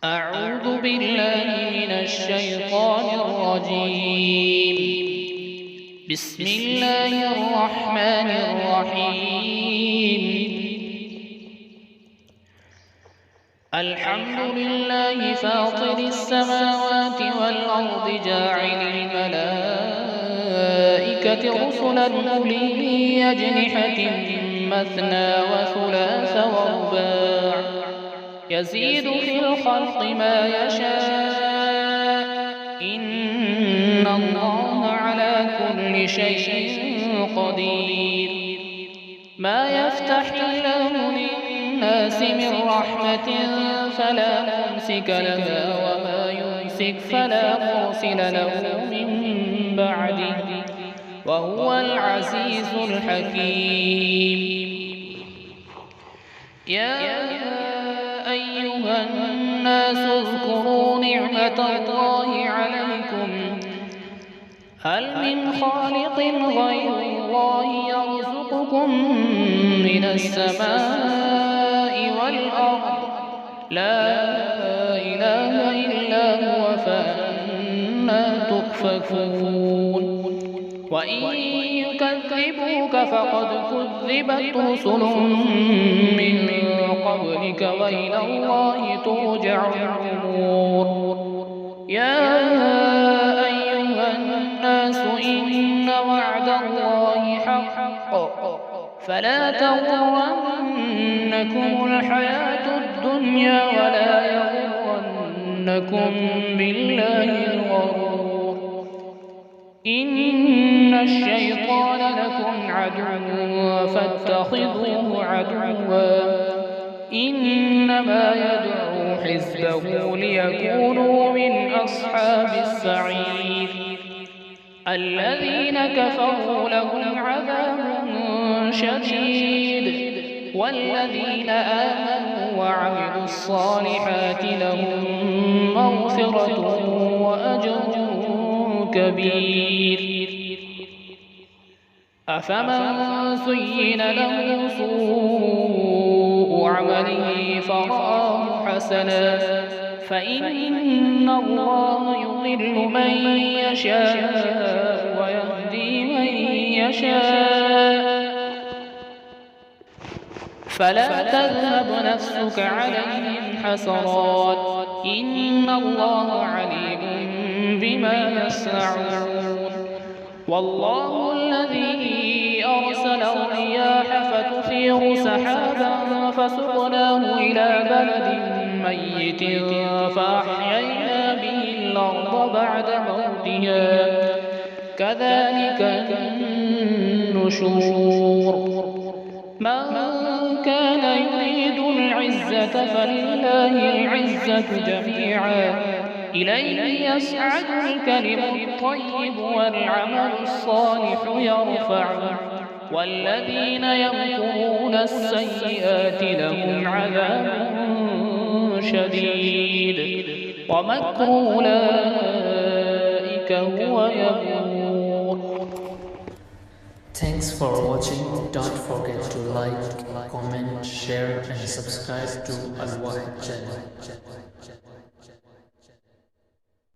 أعوذ بالله من الشيطان الرجيم. بسم الله الرحمن الرحيم. الحمد لله فاطر السماوات والأرض جاعل الملائكة رسلا أولي أجنحة مثنى وثلاث ورباع يزيد في الخلق ما يشاء إن الله على كل شيء قدير. ما يفتح الله للناس من رحمة فلا ممسك لها وما يمسك فلا مرسل له من بعده وهو العزيز الحكيم. يا أيها الناس اذكروا نعمة الله عليكم هل من خالق غير الله يرزقكم من السماء والأرض لا إله إلا هو فأنى تؤفكون. وإن يكذبوك فقد كذبت رسل من قبلك وإلى الله ترجع الأمور. يا أيها الناس إن وعد الله حق فلا تغرنكم الحياة الدنيا ولا يغرنكم بالله الغرور. إن الشيطان لكم عدو فاتخذوه عدوا إنما يدعو حزبه ليكونوا من أصحاب السعير. الذين كفروا لهم عذاب شديد والذين آمنوا وعملوا الصالحات لهم مغفرة وأجر كبير. أفمن زين له سوء عمله فرآه حسنا فإن الله يضل من يشاء ويهدي من يشاء فلا تذهب نفسك عليهم حسرات إن الله عليم بما يصنعون. والله الذي أرسل الرياح فتثير سحابا فسقناه إلى بلد ميت فأحيينا به الأرض بعد موتها كذلك النشور. من كان يريد العزة فلله العزة جميعا إليه يصعد الكلم الطيب والعمل الصالح يرفعه والذين يمكرون السيئات لهم عذاب شديد ومكر أولئك هو يبور. Thanks for watching. Don't forget to like, comment, share and subscribe to Al Wahid channel.